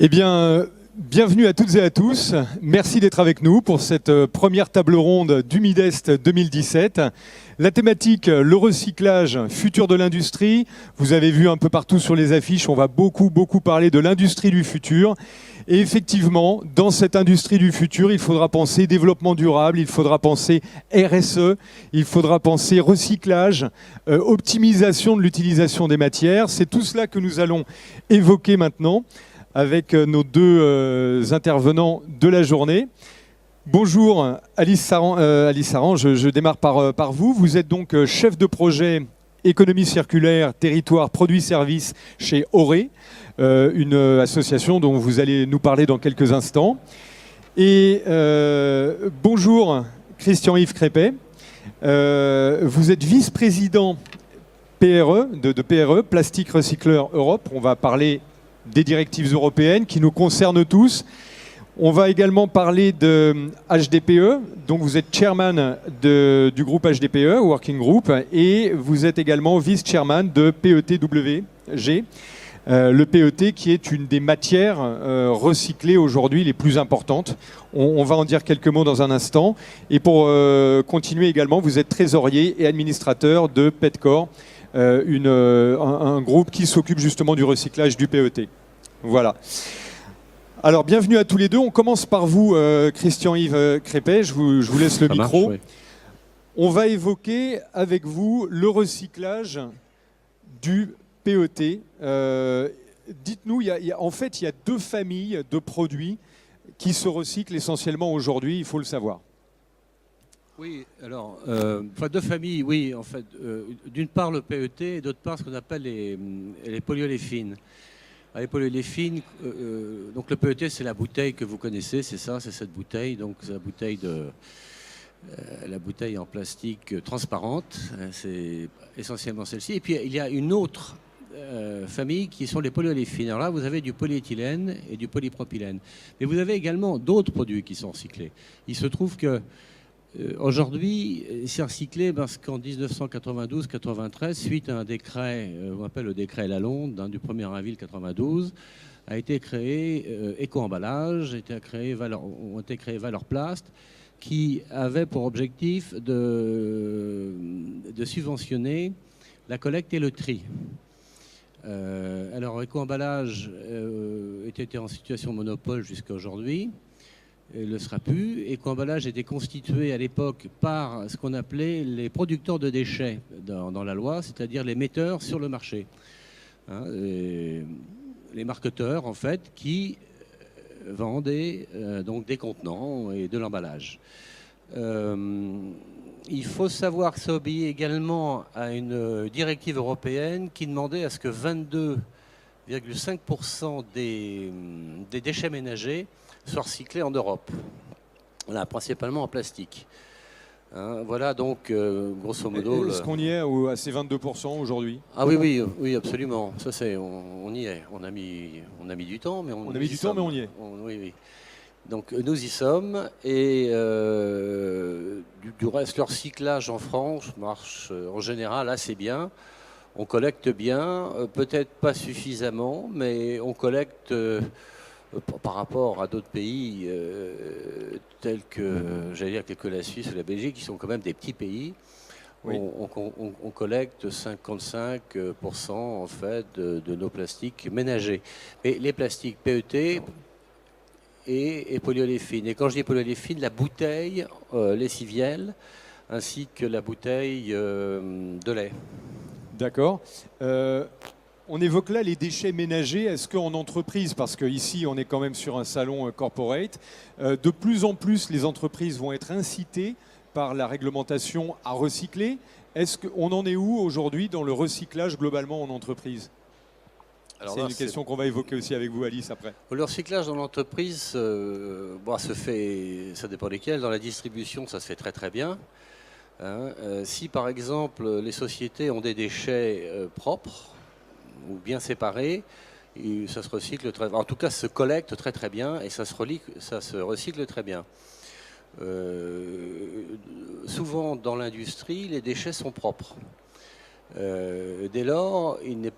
Eh bien, bienvenue à toutes et à tous. Merci d'être avec nous pour cette première table ronde du Midest 2017. La thématique, le recyclage, futur de l'industrie. Vous avez vu un peu partout sur les affiches, on va beaucoup parler de l'industrie du futur. Et effectivement, dans cette industrie du futur, il faudra penser développement durable, il faudra penser RSE, il faudra penser recyclage, optimisation de l'utilisation des matières. C'est tout cela que nous allons évoquer maintenant avec nos deux intervenants de la journée. Bonjour Alice Saran, je démarre par vous. Vous êtes donc chef de projet économie circulaire, territoire, produits, services chez Oré, une association dont vous allez nous parler dans quelques instants. Et bonjour Christian-Yves Crépet, vous êtes vice-président PRE, de PRE, Plastique Recycleur Europe. On va parler des directives européennes qui nous concernent tous. On va également parler de HDPE, donc vous êtes chairman du groupe HDPE, Working Group, et vous êtes également vice-chairman de PETWG, le PET qui est une des matières recyclées aujourd'hui les plus importantes. On va en dire quelques mots dans un instant. Et pour continuer également, vous êtes trésorier et administrateur de Petcor, un groupe qui s'occupe justement du recyclage du PET. Voilà. Alors, bienvenue à tous les deux. On commence par vous, Christian-Yves Crépet. Je vous laisse le micro. Marche, oui. On va évoquer avec vous le recyclage du PET. Dites-nous, en fait, il y a deux familles de produits qui se recyclent essentiellement aujourd'hui, il faut le savoir. Oui, alors, deux familles, oui, en fait. D'une part le PET et d'autre part ce qu'on appelle les polyoléphines. Les polyolépines, donc le PET c'est la bouteille que vous connaissez, c'est ça, c'est cette bouteille, donc c'est la bouteille en plastique transparente, c'est essentiellement celle-ci. Et puis il y a une autre famille qui sont les polyoléphines. Alors là vous avez du polyéthylène et du polypropylène, mais vous avez également d'autres produits qui sont recyclés. Il se trouve que aujourd'hui, c'est recyclé parce qu'en 1992-93, suite à un décret, on appelle le décret Lalonde, du 1er avril 92, a été créé Éco-emballage, ont été créés Valorplast, qui avait pour objectif de subventionner la collecte et le tri. Alors Éco-emballage était en situation de monopole jusqu'à aujourd'hui. Il ne sera plus. Éco-emballage était constitué à l'époque par ce qu'on appelait les producteurs de déchets dans la loi, c'est-à-dire les metteurs sur le marché. Les marketeurs, en fait, qui vendaient donc des contenants et de l'emballage. Il faut savoir que ça obéit également à une directive européenne qui demandait à ce que 22,5% des déchets ménagers soient recyclés en Europe, voilà, principalement en plastique. Voilà donc, grosso modo... Est-ce qu'on y est à ces 22% aujourd'hui? Ah oui, absolument. Ça, on y est. On a mis du temps, mais on y est. Oui. Donc nous y sommes. Et du reste, le recyclage en France marche en général assez bien. On collecte bien, peut-être pas suffisamment, mais on collecte... par rapport à d'autres pays tels que, la Suisse ou la Belgique, qui sont quand même des petits pays, oui. On collecte 55% en fait de nos plastiques ménagers. Mais les plastiques PET et polyoléphines. Et quand je dis polyoléphines, la bouteille lessivielle ainsi que la bouteille de lait. D'accord. On évoque là les déchets ménagers. Est-ce qu'en entreprise, parce qu'ici on est quand même sur un salon corporate, de plus en plus les entreprises vont être incitées par la réglementation à recycler. Est-ce qu'on en est où aujourd'hui dans le recyclage globalement en entreprise? C'est une question qu'on va évoquer aussi avec vous, Alice, après. Le recyclage dans l'entreprise se fait, ça dépend desquels. Dans la distribution, ça se fait très très bien. Si par exemple les sociétés ont des déchets propres, ou bien séparés, et ça se recycle très bien. En tout cas, ça se collecte très très bien et ça se recycle très bien. Souvent dans l'industrie, les déchets sont propres. Dès lors, il n'est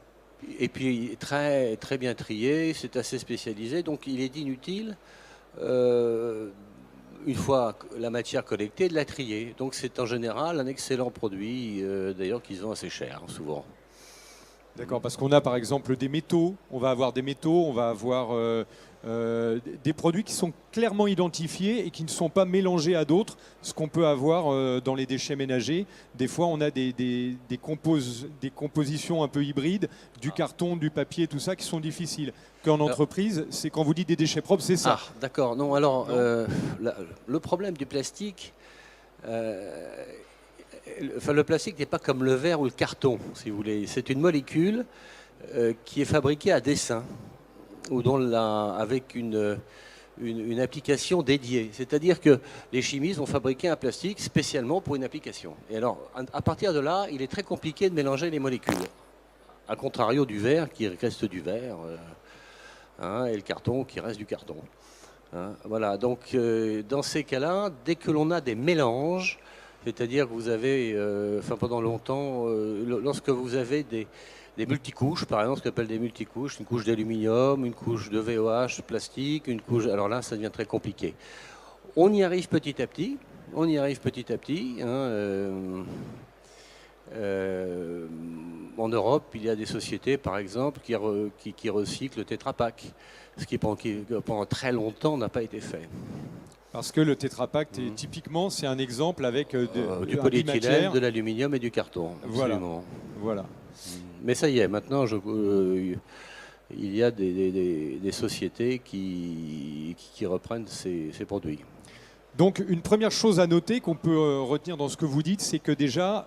Et puis très, très bien trié, c'est assez spécialisé, donc il est inutile, une fois la matière collectée, de la trier. Donc c'est en général un excellent produit, d'ailleurs qu'ils ont assez cher, souvent. D'accord, parce qu'on a par exemple des métaux, on va avoir des produits qui sont clairement identifiés et qui ne sont pas mélangés à d'autres, ce qu'on peut avoir dans les déchets ménagers. Des fois, on a des compositions un peu hybrides, du carton, du papier, tout ça, qui sont difficiles. Qu'en entreprise, c'est quand vous dites des déchets propres, c'est ça. Ah, d'accord. Non, alors, le problème du plastique, le plastique n'est pas comme le verre ou le carton, si vous voulez. C'est une molécule qui est fabriquée à dessein, ou avec une application dédiée. C'est-à-dire que les chimistes vont fabriquer un plastique spécialement pour une application. Et alors, à partir de là, il est très compliqué de mélanger les molécules. A contrario du verre, qui reste du verre, et le carton, qui reste du carton. Voilà, donc dans ces cas-là, dès que l'on a des mélanges, c'est-à-dire que vous avez, pendant longtemps, lorsque vous avez des multicouches, par exemple, ce qu'on appelle des multicouches, une couche d'aluminium, une couche de VOH plastique, une couche. Alors là, ça devient très compliqué. On y arrive petit à petit. En Europe, il y a des sociétés, par exemple, qui recyclent le Tetra Pak, ce qui pendant très longtemps n'a pas été fait. Parce que le Tetra Pak, typiquement, c'est un exemple avec du polyéthylène, de l'aluminium et du carton. Absolument. Voilà. Mais ça y est, maintenant, il y a des sociétés qui reprennent ces produits. Donc, une première chose à noter qu'on peut retenir dans ce que vous dites, c'est que déjà,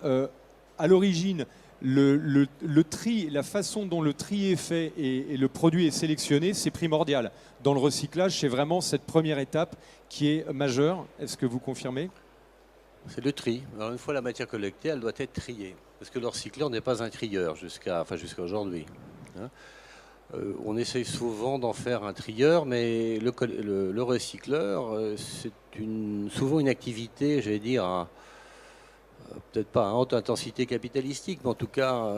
à l'origine, le tri, la façon dont le tri est fait et le produit est sélectionné, c'est primordial. Dans le recyclage, c'est vraiment cette première étape qui est majeure. Est-ce que vous confirmez ? C'est le tri. Alors, une fois la matière collectée, elle doit être triée. Parce que le recycleur n'est pas un trieur jusqu'à aujourd'hui. On essaye souvent d'en faire un trieur, mais le recycleur, c'est souvent une activité, j'allais dire, peut-être pas à haute intensité capitalistique, mais en tout cas...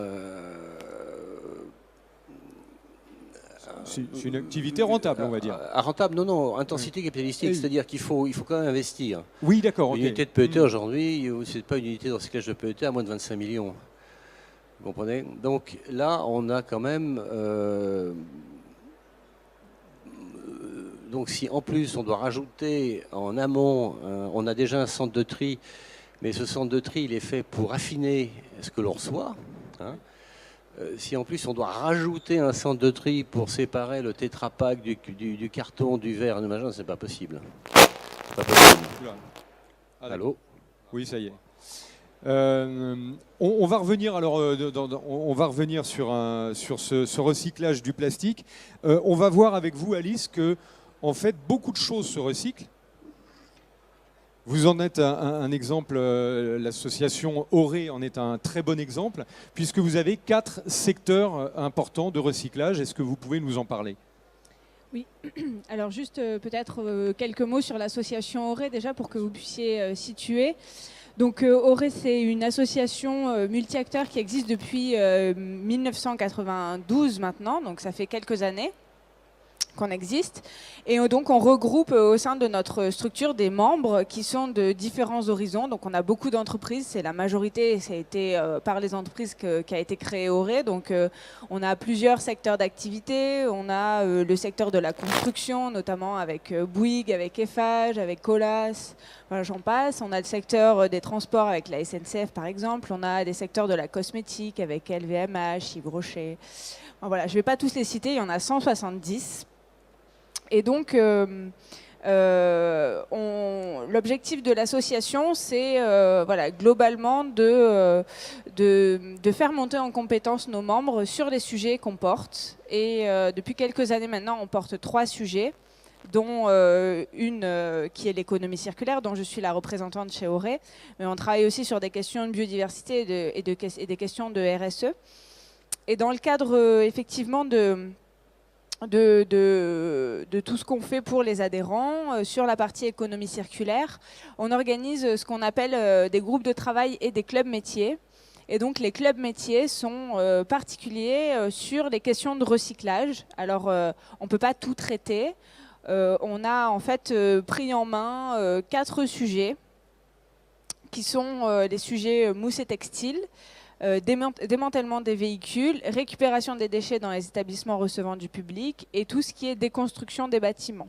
c'est une activité rentable, on va dire. Rentable, non, intensité capitalistique, c'est-à-dire qu'il faut quand même investir. Oui, d'accord. Une unité de PET aujourd'hui, c'est pas une unité de recyclage de PET à moins de 25 millions. Vous comprenez ? Donc là, on a quand même... donc si en plus on doit rajouter en amont, on a déjà un centre de tri, mais ce centre de tri, il est fait pour affiner ce que l'on reçoit. Si en plus on doit rajouter un centre de tri pour séparer le Tetra Pak du carton, du verre, du machin, c'est pas possible. Pas possible. Allô ? Oui, ça y est. On va revenir alors, on va revenir sur ce recyclage du plastique. On va voir avec vous, Alice, que en fait beaucoup de choses se recyclent. Vous en êtes un exemple, l'association Auré en est un très bon exemple, puisque vous avez 4 secteurs importants de recyclage. Est-ce que vous pouvez nous en parler ? Oui, alors juste peut-être quelques mots sur l'association Auré déjà pour que vous puissiez situer. Donc Auré, c'est une association multi-acteurs qui existe depuis 1992 maintenant, donc ça fait quelques années qu'on existe. Et donc on regroupe au sein de notre structure des membres qui sont de différents horizons. Donc on a beaucoup d'entreprises, c'est la majorité, ça a été par les entreprises qu'a été créé Auré. Donc on a plusieurs secteurs d'activité. On a le secteur de la construction, notamment avec Bouygues, avec Eiffage, avec Colas, voilà, j'en passe. On a le secteur des transports avec la SNCF par exemple. On a des secteurs de la cosmétique avec LVMH, Yves Rocher. Voilà, je ne vais pas tous les citer, il y en a 170. Et donc, l'objectif de l'association, c'est globalement de faire monter en compétence nos membres sur les sujets qu'on porte. Et depuis quelques années maintenant, on porte 3 sujets, dont une qui est l'économie circulaire, dont je suis la représentante chez Auré. Mais on travaille aussi sur des questions de biodiversité et des questions de RSE. Et dans le cadre, effectivement, de tout ce qu'on fait pour les adhérents, sur la partie économie circulaire, on organise ce qu'on appelle des groupes de travail et des clubs métiers. Et donc les clubs métiers sont particuliers sur les questions de recyclage. Alors on ne peut pas tout traiter. On a en fait pris en main 4 sujets qui sont les sujets mousse et textile, démantèlement des véhicules, récupération des déchets dans les établissements recevant du public et tout ce qui est déconstruction des bâtiments.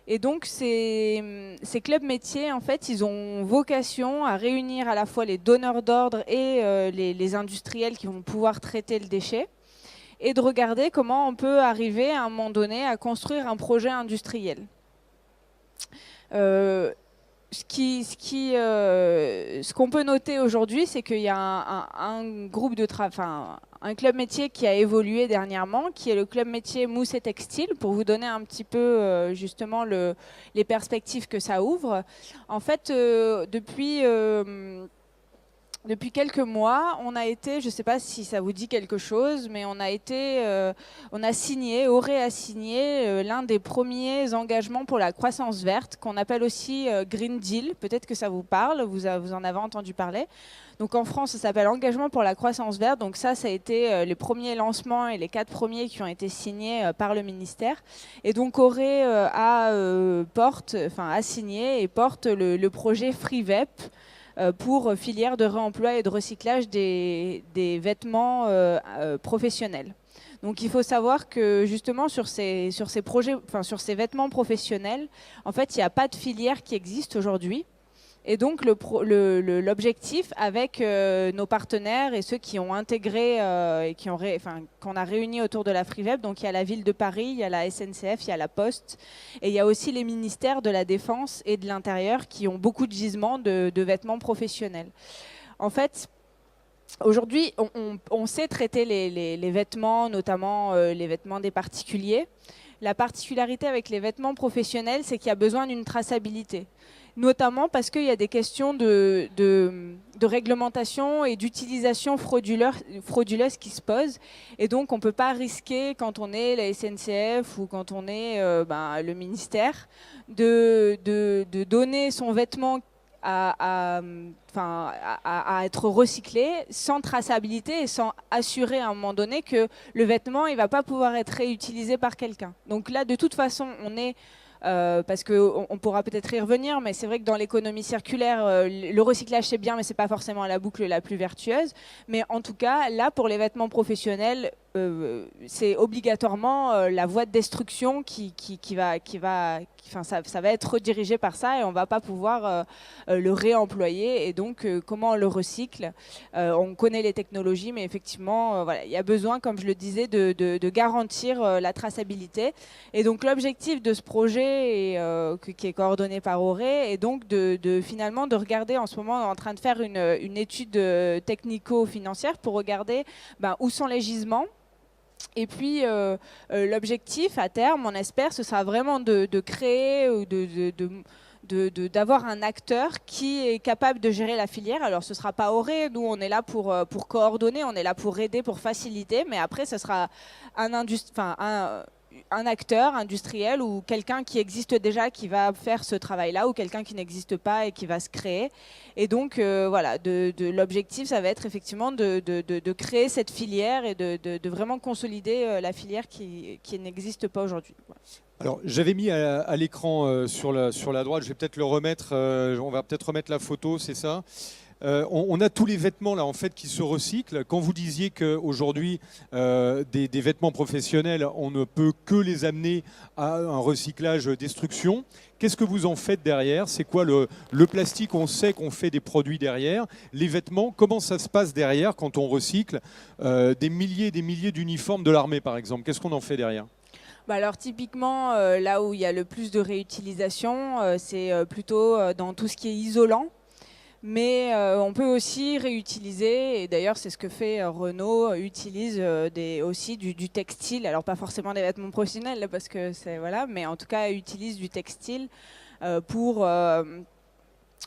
Et donc ces clubs métiers, en fait, ils ont vocation à réunir à la fois les donneurs d'ordre et les industriels qui vont pouvoir traiter le déchet, et de regarder comment on peut arriver à un moment donné à construire un projet industriel. Ce qu'on peut noter aujourd'hui, c'est qu'il y a un groupe de un club métier qui a évolué dernièrement, qui est le club métier mousse et textile, pour vous donner un petit peu justement les perspectives que ça ouvre. En fait, depuis quelques mois, on a été, je ne sais pas si ça vous dit quelque chose, mais on a signé, Auré a signé l'un des premiers engagements pour la croissance verte, qu'on appelle aussi Green Deal. Peut-être que ça vous parle, vous en avez entendu parler. Donc en France, ça s'appelle Engagement pour la croissance verte. Donc ça a été les premiers lancements et les 4 premiers qui ont été signés par le ministère. Et donc Auré a signé et porte le projet FreeVep, pour filière de réemploi et de recyclage des vêtements professionnels. Donc il faut savoir que justement sur ces vêtements professionnels, en fait, il n'y a pas de filière qui existe aujourd'hui. Et donc l'objectif avec nos partenaires et ceux qui ont intégré et qu'on a réunis autour de la FreeVep, donc il y a la ville de Paris, il y a la SNCF, il y a la Poste, et il y a aussi les ministères de la Défense et de l'Intérieur qui ont beaucoup de gisements de vêtements professionnels. En fait, aujourd'hui, on sait traiter les vêtements, notamment les vêtements des particuliers. La particularité avec les vêtements professionnels, c'est qu'il y a besoin d'une traçabilité. Notamment parce qu'il y a des questions de réglementation et d'utilisation frauduleuse qui se posent. Et donc, on ne peut pas risquer, quand on est la SNCF ou quand on est le ministère, de donner son vêtement à être recyclé sans traçabilité et sans assurer à un moment donné que le vêtement il va pas pouvoir être réutilisé par quelqu'un. Donc là, de toute façon, on est parce qu'on pourra peut-être y revenir, mais c'est vrai que dans l'économie circulaire, le recyclage c'est bien, mais c'est pas forcément la boucle la plus vertueuse. Mais en tout cas, là, pour les vêtements professionnels, c'est obligatoirement la voie de destruction ça va être redirigé par ça et on va pas pouvoir le réemployer. Et donc, comment on le recycle, on connaît les technologies, mais effectivement, voilà, il y a besoin, comme je le disais, de garantir la traçabilité. Et donc, l'objectif de ce projet, qui est coordonné par Auré, est donc finalement de regarder, en ce moment, on est en train de faire une étude technico-financière pour regarder où sont les gisements. Et puis, l'objectif à terme, on espère, ce sera vraiment de créer ou d'avoir un acteur qui est capable de gérer la filière. Alors, ce ne sera pas Auré, nous, on est là pour coordonner, on est là pour aider, pour faciliter, mais après, ce sera un acteur industriel ou quelqu'un qui existe déjà qui va faire ce travail-là, ou quelqu'un qui n'existe pas et qui va se créer. Et donc, voilà, l'objectif, ça va être effectivement de créer cette filière et de vraiment consolider la filière qui n'existe pas aujourd'hui. Voilà. Alors, j'avais mis à l'écran sur la droite, je vais peut-être le remettre, on va peut-être remettre la photo, c'est ça. On a tous les vêtements là en fait qui se recyclent. Quand vous disiez qu'aujourd'hui des vêtements professionnels, on ne peut que les amener à un recyclage destruction, qu'est-ce que vous en faites derrière? C'est quoi le plastique? On sait qu'on fait des produits derrière. Les vêtements, comment ça se passe derrière quand on recycle des milliers et des milliers d'uniformes de l'armée par exemple? Qu'est-ce qu'on en fait derrière? Alors typiquement, là où il y a le plus de réutilisation, c'est plutôt dans tout ce qui est isolant. Mais on peut aussi réutiliser, et d'ailleurs c'est ce que fait Renault, utilise aussi du textile, alors pas forcément des vêtements professionnels parce que c'est voilà, mais en tout cas utilise du textile pour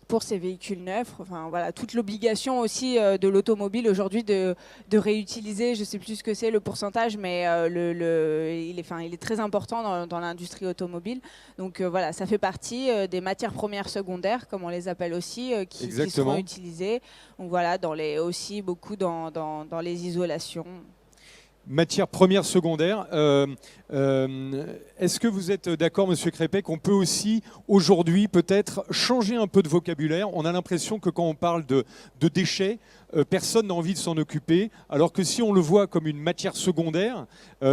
pour ces véhicules neufs. Enfin, voilà, toute l'obligation aussi de l'automobile aujourd'hui de réutiliser, je ne sais plus ce que c'est le pourcentage, mais il est très important dans l'industrie automobile. Donc voilà, ça fait partie des matières premières secondaires, comme on les appelle aussi, qui seront utilisées. Donc voilà, aussi beaucoup dans les isolations. Matières premières secondaires. Est-ce que vous êtes d'accord, Monsieur Crépet, qu'on peut aussi aujourd'hui peut-être changer un peu de vocabulaire? On a l'impression que quand on parle de déchets, personne n'a envie de s'en occuper, alors que si on le voit comme une matière secondaire,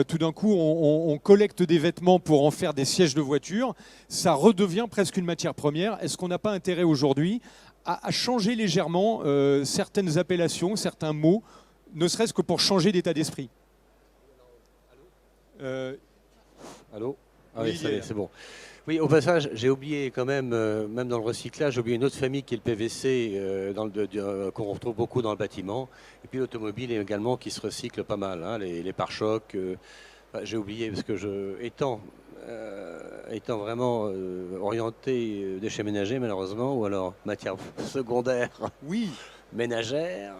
tout d'un coup on collecte des vêtements pour en faire des sièges de voiture, ça redevient presque une matière première. Est-ce qu'on n'a pas intérêt aujourd'hui à changer légèrement certaines appellations, certains mots, ne serait-ce que pour changer d'état d'esprit? Allô? Ah oui, ça y est, c'est bon. Oui, au passage, j'ai oublié quand même, même dans le recyclage, j'ai oublié une autre famille qui est le PVC, qu'on retrouve beaucoup dans le bâtiment. Et puis l'automobile également qui se recycle pas mal, hein, les pare-chocs. J'ai oublié parce que étant vraiment orienté déchets ménagers malheureusement, ou alors matière secondaire, oui, ménagère.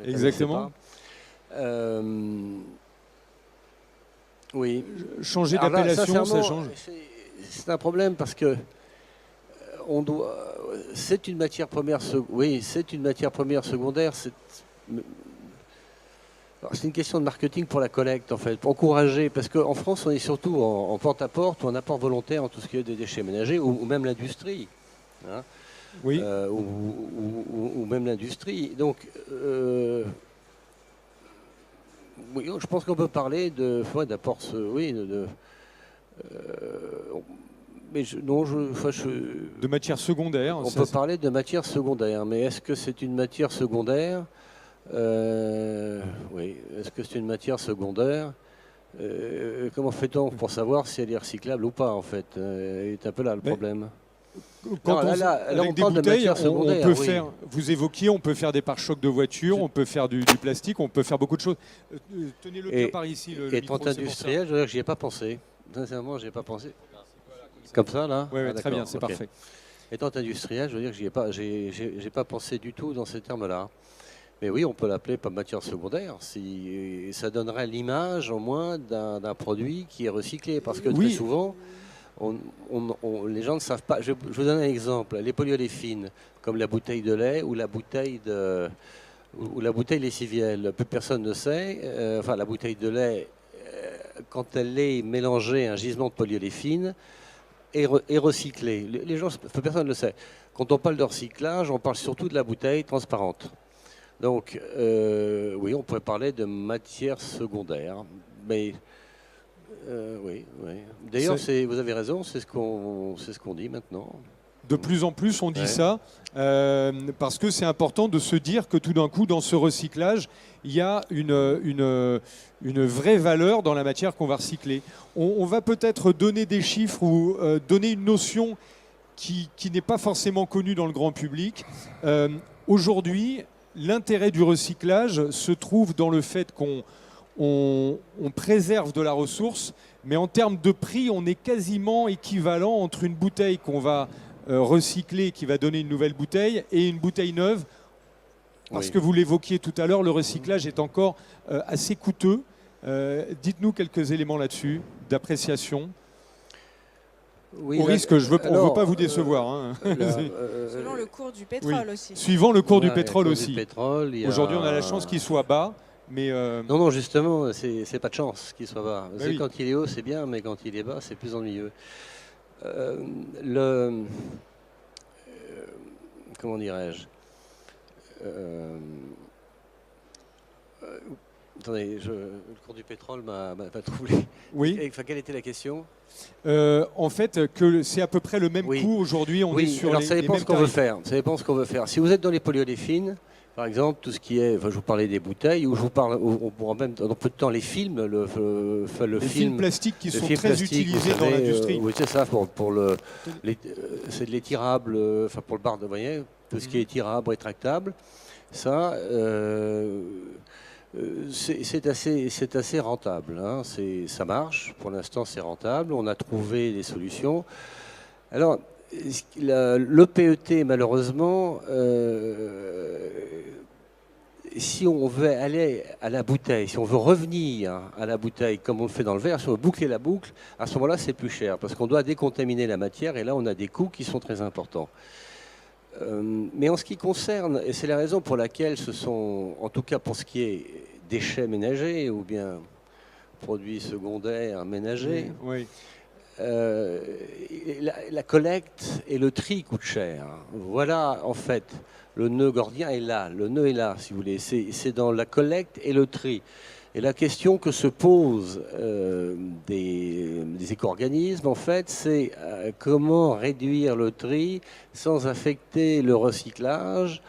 Exactement. Oui. Changer d'appellation, ça change. C'est un problème parce que c'est une matière première. Oui, c'est une matière première secondaire. C'est une question de marketing pour la collecte, en fait, pour encourager, parce qu'en France, on est surtout en porte-à-porte ou en apport volontaire en tout ce qui est des déchets ménagers, ou même l'industrie. Hein, oui. Ou même l'industrie. Donc, oui, je pense qu'on peut parler d'apport, oui, mais de matière secondaire. On peut parler de matière secondaire, mais est-ce que c'est une matière secondaire? Oui, est-ce que c'est une matière secondaire? Comment fait-on pour savoir si elle est recyclable ou pas, en fait? C'est un peu là le problème. Quand avec des bouteilles, on peut faire, vous évoquiez, on peut faire des pare-chocs de voiture, on peut faire du plastique, on peut faire beaucoup de choses. Tenez-le bien par ici. Étant industriel, je veux dire que j'y ai pas pensé. Sincèrement, j'y ai pas pensé. Comme ça, là? Oui, très bien, c'est parfait. Étant industriel, je veux dire que j'ai pas pensé du tout dans ces termes-là. Mais oui, on peut l'appeler pas matière secondaire. Si ça donnerait l'image, au moins, d'un produit qui est recyclé. Parce que très souvent, les gens ne savent pas. Je vous donne un exemple. Les polyolépines, comme la bouteille de lait ou la bouteille lessivielle, plus personne ne sait. Enfin, la bouteille de lait, quand elle est mélangée à un gisement de polyolépines, est recyclée. Les gens, personne ne le sait. Quand on parle de recyclage, on parle surtout de la bouteille transparente. Donc, oui, on pourrait parler de matière secondaire. Mais oui. D'ailleurs, vous avez raison, c'est ce qu'on dit maintenant. De plus en plus, on dit ça, parce que c'est important de se dire que tout d'un coup, dans ce recyclage, il y a une vraie valeur dans la matière qu'on va recycler. On va peut-être donner des chiffres ou donner une notion qui n'est pas forcément connue dans le grand public. Aujourd'hui, l'intérêt du recyclage se trouve dans le fait qu'on préserve de la ressource, mais en termes de prix, on est quasiment équivalent entre une bouteille qu'on va recycler, qui va donner une nouvelle bouteille, et une bouteille neuve. Parce que vous l'évoquiez tout à l'heure, le recyclage est encore assez coûteux. Dites-nous quelques éléments là-dessus, d'appréciation. Oui, on ne veut pas vous décevoir. Hein. Selon le cours du pétrole aussi. Suivant le cours du pétrole aussi. Pétrole, aujourd'hui, on a la chance qu'il soit bas. Mais Non, justement, c'est pas de chance qu'il soit bas. Quand il est haut, c'est bien, mais quand il est bas, c'est plus ennuyeux. Comment dirais-je? Attendez, le cours du pétrole m'a troublé. Oui. Enfin, quelle était la question? En fait, que c'est à peu près le même coût aujourd'hui. On est sur ça dépend ce qu'on veut faire. Ça dépend ce qu'on veut faire. Si vous êtes dans les polyolépines, par exemple, tout ce qui est, je vous parlais des bouteilles, ou je vous parle, on pourra même dans peu de temps les films, les films plastiques qui sont très utilisés dans l'industrie. Oui, c'est ça c'est de l'étirable, enfin pour le bar de voyez, tout ce qui est étirable, rétractable, ça. C'est assez rentable, hein. Ça marche, pour l'instant c'est rentable, on a trouvé des solutions. Alors, le PET, malheureusement, si on veut aller à la bouteille, si on veut revenir à la bouteille comme on le fait dans le verre, si on veut boucler la boucle, à ce moment-là, c'est plus cher parce qu'on doit décontaminer la matière et là, on a des coûts qui sont très importants. Mais en ce qui concerne, et c'est la raison pour laquelle ce sont, en tout cas pour ce qui est déchets ménagers ou bien produits secondaires ménagers, oui. La collecte et le tri coûtent cher. Voilà, en fait, le nœud gordien est là. Le nœud est là, si vous voulez. C'est dans la collecte et le tri. Et la question que se posent des éco-organismes, en fait, c'est comment réduire le tri sans affecter le recyclage.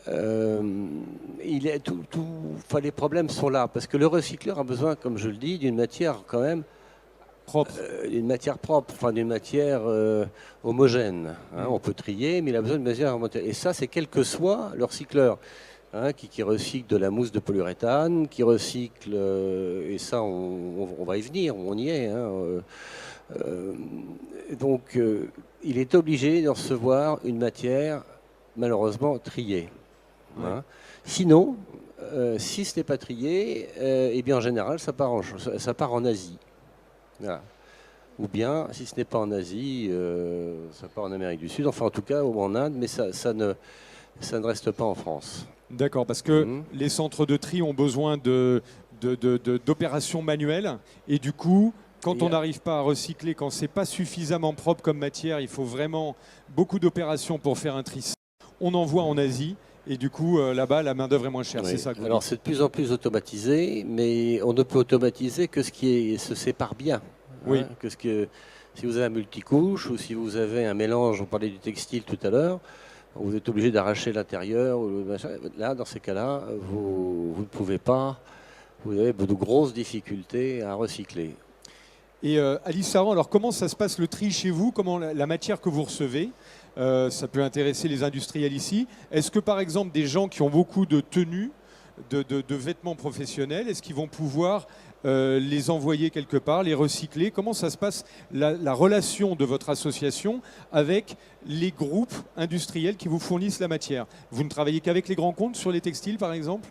Les problèmes sont là, parce que le recycleur a besoin, comme je le dis, d'une matière quand même propre. D'une matière propre, enfin d'une matière homogène. On peut trier, mais il a besoin de matière homogène. Et ça, c'est quel que soit le recycleur. Qui recycle de la mousse de polyuréthane, qui recycle, et ça on va y venir, on y est. Donc il est obligé de recevoir une matière malheureusement triée. Sinon, si ce n'est pas trié, eh bien en général ça part en Asie. Voilà. Ou bien, si ce n'est pas en Asie, ça part en Amérique du Sud, enfin en tout cas ou en Inde, mais ça ne reste pas en France. D'accord, parce que les centres de tri ont besoin d'opérations manuelles et du coup, quand on n'arrive pas à recycler, quand c'est pas suffisamment propre comme matière, il faut vraiment beaucoup d'opérations pour faire un tri. On envoie en Asie et du coup, là-bas, la main-d'œuvre est moins chère. Oui. C'est ça que Alors c'est de plus en plus automatisé, mais on ne peut automatiser que ce qui se sépare bien. Oui. Si vous avez un multicouche ou si vous avez un mélange, on parlait du textile tout à l'heure, vous êtes obligé d'arracher l'intérieur. Là, dans ces cas-là, vous ne pouvez pas. Vous avez de grosses difficultés à recycler. Et Alice Saran, alors comment ça se passe le tri chez vous? Comment la matière que vous recevez, ça peut intéresser les industriels ici. Est-ce que par exemple des gens qui ont beaucoup de tenues, de vêtements professionnels, est-ce qu'ils vont pouvoir les envoyer quelque part, les recycler? Comment ça se passe la relation de votre association avec les groupes industriels qui vous fournissent la matière? Vous ne travaillez qu'avec les grands comptes sur les textiles par exemple?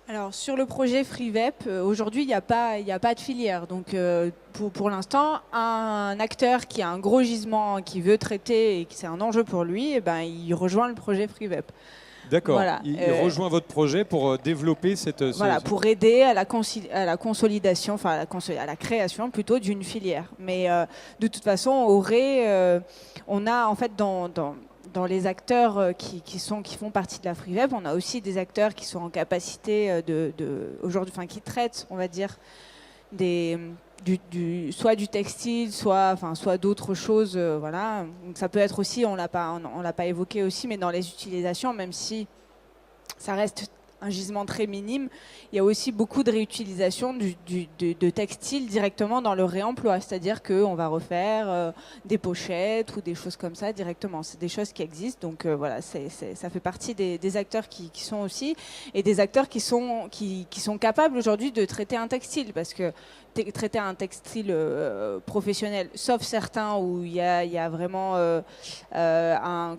Alors sur le projet FreeVep, aujourd'hui il n'y a pas de filière. Donc pour l'instant, un acteur qui a un gros gisement, qui veut traiter et que c'est un enjeu pour lui, il rejoint le projet FreeVep. D'accord, voilà. Il rejoint votre projet pour développer cette... Voilà, pour aider à la consolidation, enfin à la création plutôt d'une filière. Mais de toute façon, on a en fait dans les acteurs qui font partie de la FreeVep, on a aussi des acteurs qui sont en capacité aujourd'hui, enfin qui traitent, on va dire, soit du textile, soit d'autres choses, voilà. Donc ça peut être aussi, on l'a pas évoqué aussi, mais dans les utilisations, même si ça reste un gisement très minime, il y a aussi beaucoup de réutilisation de textiles directement dans le réemploi, c'est-à-dire qu'on va refaire des pochettes ou des choses comme ça directement. C'est des choses qui existent, donc voilà, ça fait partie des acteurs qui sont aussi, et des acteurs qui sont capables aujourd'hui de traiter un textile, parce que traiter un textile professionnel, sauf certains où il y a vraiment un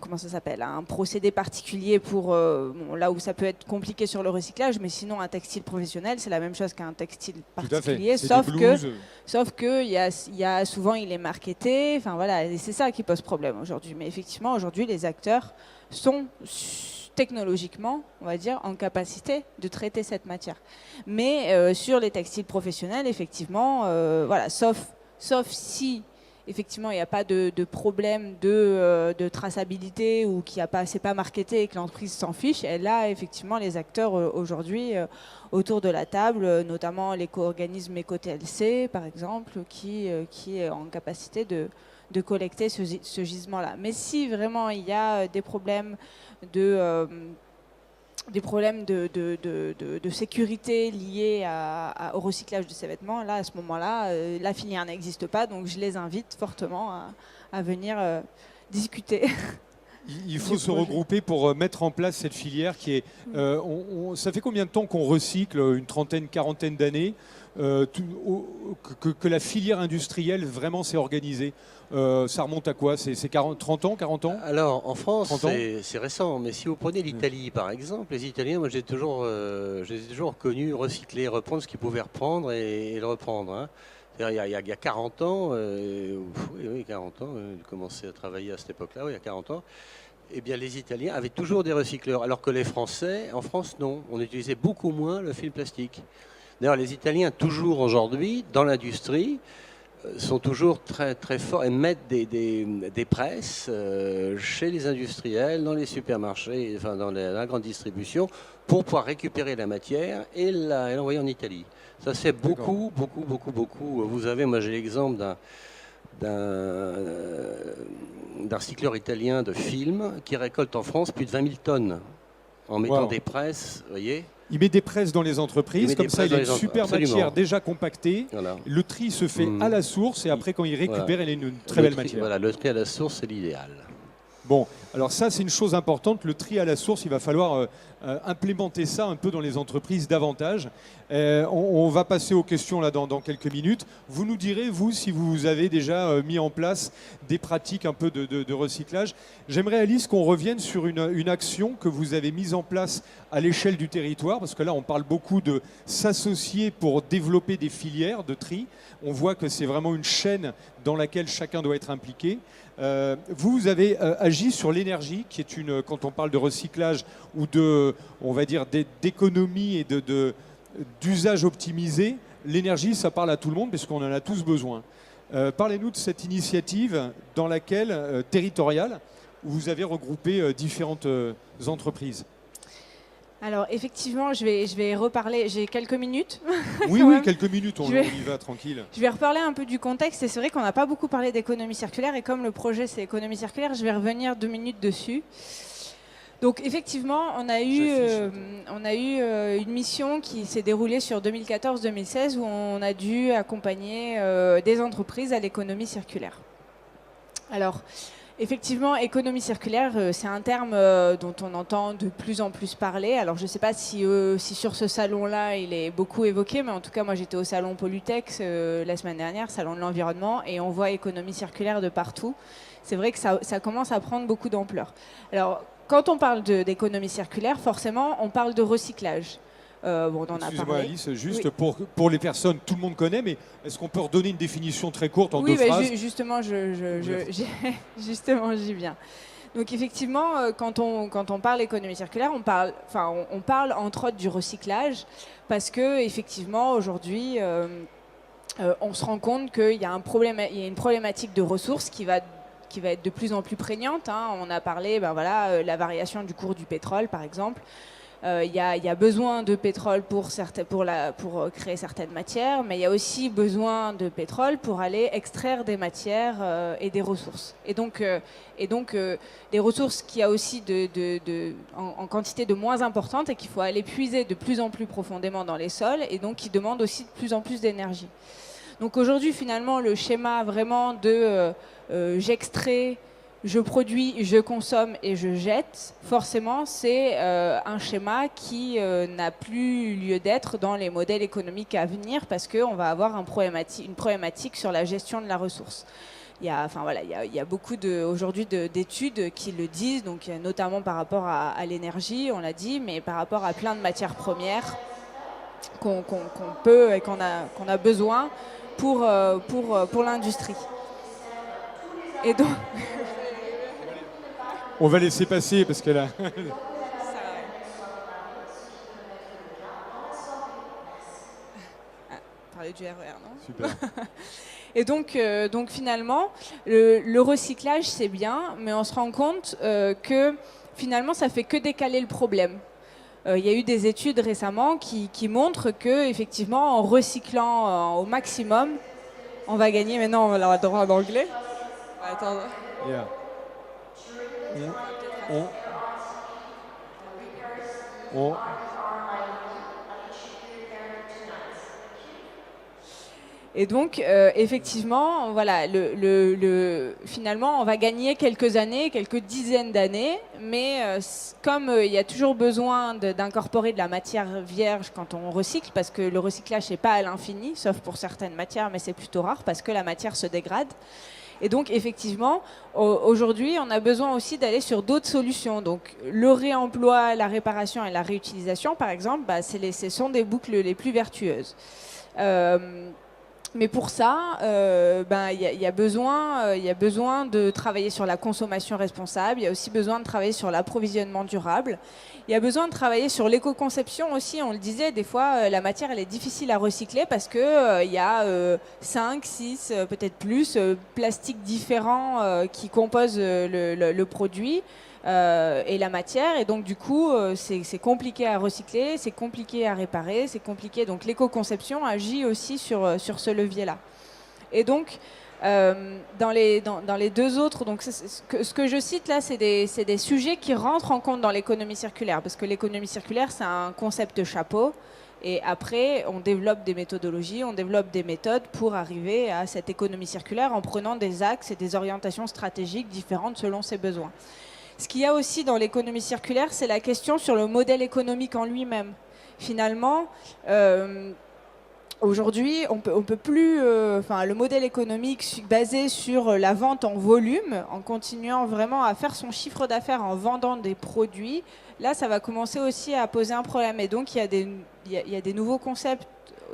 procédé particulier pour là où ça peut être compliqué sur le recyclage, mais sinon un textile professionnel c'est la même chose qu'un textile particulier, sauf que il y a souvent il est marketé, enfin voilà, et c'est ça qui pose problème aujourd'hui. Mais effectivement aujourd'hui les acteurs sont technologiquement, on va dire, en capacité de traiter cette matière. Mais sur les textiles professionnels, effectivement, voilà, sauf si effectivement il n'y a pas de problème de traçabilité ou c'est pas marketé et que l'entreprise s'en fiche. Et là, effectivement, les acteurs aujourd'hui autour de la table, notamment l'éco-organisme Éco-TLC, par exemple, qui est en capacité de collecter ce gisement-là. Mais si vraiment il y a des problèmes de sécurité liés au recyclage de ces vêtements, là, à ce moment-là, la filière n'existe pas, donc je les invite fortement à venir discuter. Il faut se regrouper pour mettre en place cette filière qui est... ça fait combien de temps qu'on recycle? Une trentaine, quarantaine d'années que la filière industrielle vraiment s'est organisée. Ça remonte à quoi? C'est 30 ans, 40 ans? Alors, en France, c'est récent, mais si vous prenez l'Italie, par exemple, les Italiens, moi, je les ai toujours connus recycler, reprendre ce qu'ils pouvaient reprendre et le reprendre. Hein. Il y a 40 ans, oui, 40 ans, j'ai commencé à travailler à cette époque-là, oui, il y a 40 ans, eh bien, les Italiens avaient toujours des recycleurs, alors que les Français, en France, non. On utilisait beaucoup moins le film plastique. D'ailleurs, les Italiens, toujours aujourd'hui, dans l'industrie, sont toujours très, très forts et mettent des presses chez les industriels, dans les supermarchés, enfin dans la grande distribution, pour pouvoir récupérer la matière et l'envoyer en Italie. Ça se fait beaucoup, beaucoup, beaucoup, beaucoup. Vous avez, moi j'ai l'exemple d'un recycleur italien de films qui récolte en France plus de 20 000 tonnes en mettant des presses, vous voyez. Il met des presses dans les entreprises, comme ça il a une super matière déjà compactée. Voilà. Le tri se fait à la source et après quand il récupère, il a une très belle matière. Voilà, le tri à la source, c'est l'idéal. Bon, alors ça c'est une chose importante, le tri à la source, il va falloir implémenter ça un peu dans les entreprises davantage. On va passer aux questions là dans quelques minutes. Vous nous direz, vous, si vous avez déjà mis en place des pratiques un peu de recyclage. J'aimerais, Alice, qu'on revienne sur une action que vous avez mise en place à l'échelle du territoire, parce que là on parle beaucoup de s'associer pour développer des filières de tri. On voit que c'est vraiment une chaîne dans laquelle chacun doit être impliqué. Vous avez agi sur l'énergie, qui est quand on parle de recyclage ou on va dire, d'économie et d'usage optimisé, l'énergie, ça parle à tout le monde parce qu'on en a tous besoin. Parlez-nous de cette initiative dans laquelle, territoriale, où vous avez regroupé différentes entreprises. Alors effectivement, je vais reparler, j'ai quelques minutes. Oui, quelques minutes, on y va tranquille. Je vais reparler un peu du contexte, et c'est vrai qu'on n'a pas beaucoup parlé d'économie circulaire, et comme le projet c'est économie circulaire, je vais revenir 2 minutes dessus. Donc effectivement, on a eu une mission qui s'est déroulée sur 2014-2016 où on a dû accompagner des entreprises à l'économie circulaire. Alors, effectivement, économie circulaire, c'est un terme dont on entend de plus en plus parler. Alors, je ne sais pas si sur ce salon-là, il est beaucoup évoqué, mais en tout cas, moi, j'étais au salon Polytex la semaine dernière, salon de l'environnement, et on voit économie circulaire de partout. C'est vrai que ça commence à prendre beaucoup d'ampleur. Alors, quand on parle d'économie circulaire, forcément, on parle de recyclage. Excusez-moi Alice, juste pour les personnes, tout le monde connaît, mais est-ce qu'on peut redonner une définition très courte en 2 phrases? Justement, justement, j'y viens. Donc effectivement, quand on parle d'économie circulaire, on parle entre autres du recyclage, parce que effectivement aujourd'hui, on se rend compte qu'il y a une problématique de ressources qui va être de plus en plus prégnante. Hein. On a parlé, la variation du cours du pétrole, par exemple. Il y a besoin de pétrole pour créer certaines matières, mais il y a aussi besoin de pétrole pour aller extraire des matières et des ressources. Et donc des ressources qu'il y a aussi en quantité de moins importante et qu'il faut aller puiser de plus en plus profondément dans les sols, et donc qui demandent aussi de plus en plus d'énergie. Donc aujourd'hui, finalement, le schéma vraiment de j'extrais, je produis, je consomme et je jette, forcément, c'est un schéma qui n'a plus lieu d'être dans les modèles économiques à venir, parce qu'on va avoir une problématique sur la gestion de la ressource. Il y a beaucoup aujourd'hui d'études qui le disent, donc notamment par rapport à l'énergie, on l'a dit, mais par rapport à plein de matières premières qu'on peut et qu'on a besoin pour l'industrie. Et donc... On va laisser passer parce qu'elle a... Parler du RER, non ? Super. Et donc finalement, le recyclage, c'est bien, mais on se rend compte que finalement, ça fait que décaler le problème. Il y a eu des études récemment qui montrent que, effectivement, en recyclant au maximum, on va gagner. Maintenant, on va avoir droit en anglais. Attends. Yeah. Et donc, effectivement, voilà, finalement, on va gagner quelques années, quelques dizaines d'années, mais comme il y a toujours besoin d'incorporer de la matière vierge quand on recycle, parce que le recyclage n'est pas à l'infini, sauf pour certaines matières, mais c'est plutôt rare, parce que la matière se dégrade. Et donc, effectivement, aujourd'hui, on a besoin aussi d'aller sur d'autres solutions. Donc, le réemploi, la réparation et la réutilisation, par exemple, ce sont des boucles les plus vertueuses. Mais pour ça, il y a besoin de travailler sur la consommation responsable. Il y a aussi besoin de travailler sur l'approvisionnement durable. Il y a besoin de travailler sur l'éco-conception aussi. On le disait, des fois, la matière, elle est difficile à recycler parce que il y a 5, 6, peut-être plus, plastiques différents qui composent le produit. Et la matière, et donc du coup c'est compliqué à recycler, c'est compliqué à réparer, c'est compliqué, donc l'éco-conception agit aussi sur ce levier-là. Et donc dans les deux autres, donc ce que je cite là, c'est des sujets qui rentrent en compte dans l'économie circulaire, parce que l'économie circulaire, c'est un concept chapeau, et après on développe des méthodologies, on développe des méthodes pour arriver à cette économie circulaire en prenant des axes et des orientations stratégiques différentes selon ses besoins. Ce qu'il y a aussi dans l'économie circulaire, c'est la question sur le modèle économique en lui-même. Finalement, aujourd'hui, on peut plus, le modèle économique basé sur la vente en volume, en continuant vraiment à faire son chiffre d'affaires en vendant des produits, là, ça va commencer aussi à poser un problème. Et donc, il y a des nouveaux concepts,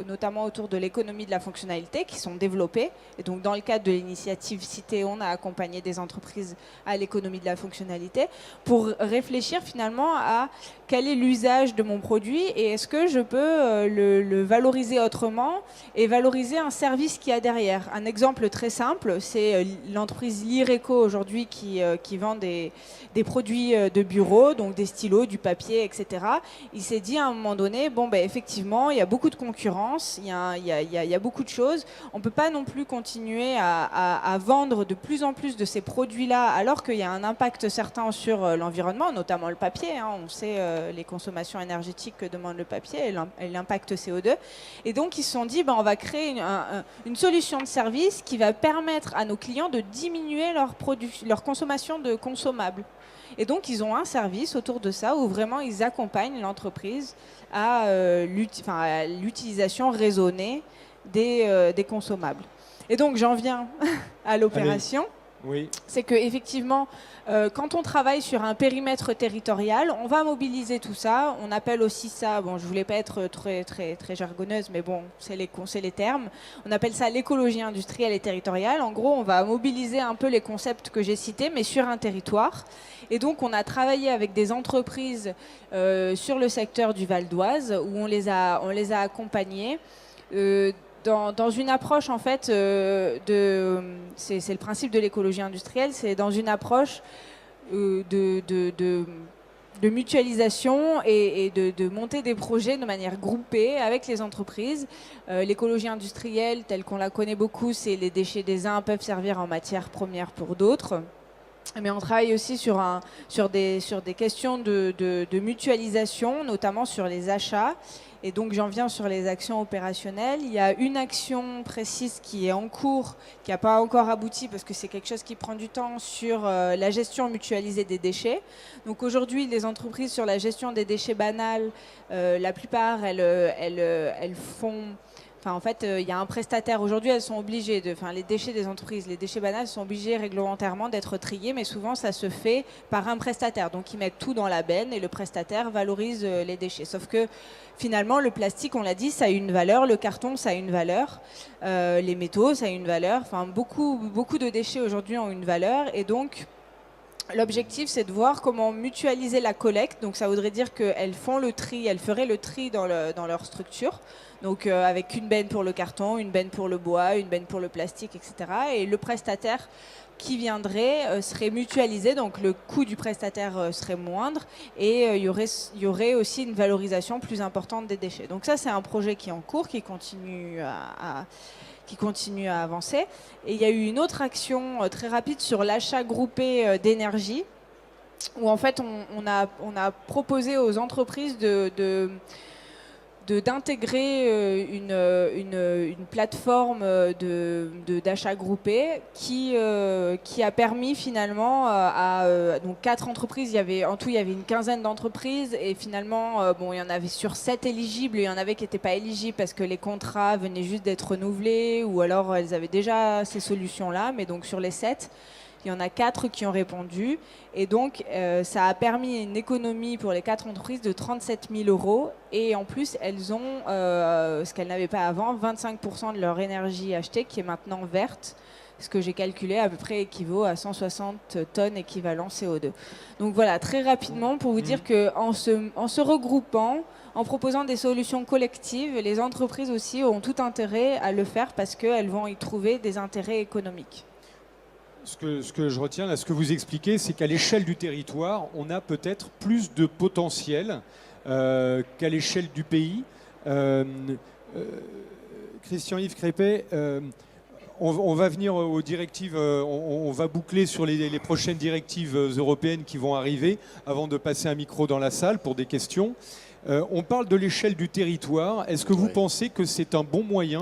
notamment autour de l'économie de la fonctionnalité, qui sont développés. Et donc, dans le cadre de l'initiative Cité, on a accompagné des entreprises à l'économie de la fonctionnalité pour réfléchir finalement à quel est l'usage de mon produit et est-ce que je peux le valoriser autrement et valoriser un service qu'il y a derrière. Un exemple très simple, c'est l'entreprise Lireco aujourd'hui qui vend des produits de bureau, donc des stylos, du papier, etc. Il s'est dit à un moment donné, effectivement, il y a beaucoup de concurrence, il y a beaucoup de choses. On ne peut pas non plus continuer à vendre de plus en plus de ces produits-là alors qu'il y a un impact certain sur l'environnement, notamment le papier. On sait les consommations énergétiques que demande le papier et l'impact CO2. Et donc, ils se sont dit, on va créer une solution de service qui va permettre à nos clients de diminuer leur consommation de consommables. Et donc, ils ont un service autour de ça où vraiment ils accompagnent l'entreprise à l'utilisation raisonnée des consommables. Et donc, j'en viens à l'opération. Oui. C'est qu'effectivement, quand on travaille sur un périmètre territorial, on va mobiliser tout ça. On appelle aussi ça, je ne voulais pas être très, très, très jargonneuse, mais c'est les termes. On appelle ça l'écologie industrielle et territoriale. En gros, on va mobiliser un peu les concepts que j'ai cités, mais sur un territoire. Et donc, on a travaillé avec des entreprises sur le secteur du Val d'Oise, où on les a accompagnés. Dans une approche, en fait, c'est le principe de l'écologie industrielle, c'est dans une approche de mutualisation et de monter des projets de manière groupée avec les entreprises. L'écologie industrielle, telle qu'on la connaît beaucoup, c'est les déchets des uns peuvent servir en matière première pour d'autres. Mais on travaille aussi sur des questions de mutualisation, notamment sur les achats. Et donc, j'en viens sur les actions opérationnelles. Il y a une action précise qui est en cours, qui n'a pas encore abouti parce que c'est quelque chose qui prend du temps sur la gestion mutualisée des déchets. Donc, aujourd'hui, les entreprises sur la gestion des déchets banals, la plupart, elles font... en fait, il y a un prestataire. Aujourd'hui, elles sont obligées les déchets des entreprises, les déchets banals sont obligés réglementairement d'être triés, mais souvent, ça se fait par un prestataire. Donc, ils mettent tout dans la benne et le prestataire valorise les déchets. Sauf que, finalement, le plastique, on l'a dit, ça a une valeur. Le carton, ça a une valeur. Les métaux, ça a une valeur. Beaucoup de déchets aujourd'hui ont une valeur. Et donc, l'objectif, c'est de voir comment mutualiser la collecte. Donc, ça voudrait dire qu'elles font le tri, elles feraient le tri dans leur structure. Donc, avec une benne pour le carton, une benne pour le bois, une benne pour le plastique, etc. Et le prestataire qui viendrait serait mutualisé, donc le coût du prestataire serait moindre et il y aurait aussi une valorisation plus importante des déchets. Donc ça, c'est un projet qui est en cours, qui continue à avancer. Et il y a eu une autre action très rapide sur l'achat groupé d'énergie, où en fait on a proposé aux entreprises de d'intégrer une plateforme d'achat groupé qui a permis finalement à donc 4 entreprises, en tout il y avait une quinzaine d'entreprises et finalement bon, il y en avait sur 7 éligibles, il y en avait qui n'étaient pas éligibles parce que les contrats venaient juste d'être renouvelés ou alors elles avaient déjà ces solutions-là, mais donc sur les 7, il y en a 4 qui ont répondu et donc ça a permis une économie pour les 4 entreprises de 37 000 € et en plus elles ont, ce qu'elles n'avaient pas avant, 25% de leur énergie achetée qui est maintenant verte, ce que j'ai calculé à peu près équivaut à 160 tonnes équivalent CO2. Donc voilà, très rapidement pour vous dire qu'en se regroupant, en proposant des solutions collectives, les entreprises aussi ont tout intérêt à le faire parce qu'elles vont y trouver des intérêts économiques. Ce que je retiens là, ce que vous expliquez, c'est qu'à l'échelle du territoire, on a peut-être plus de potentiel qu'à l'échelle du pays. Christian-Yves Crépet, on va venir aux directives, on va boucler sur les prochaines directives européennes qui vont arriver avant de passer un micro dans la salle pour des questions. On parle de l'échelle du territoire. Est-ce que vous pensez que c'est un bon moyen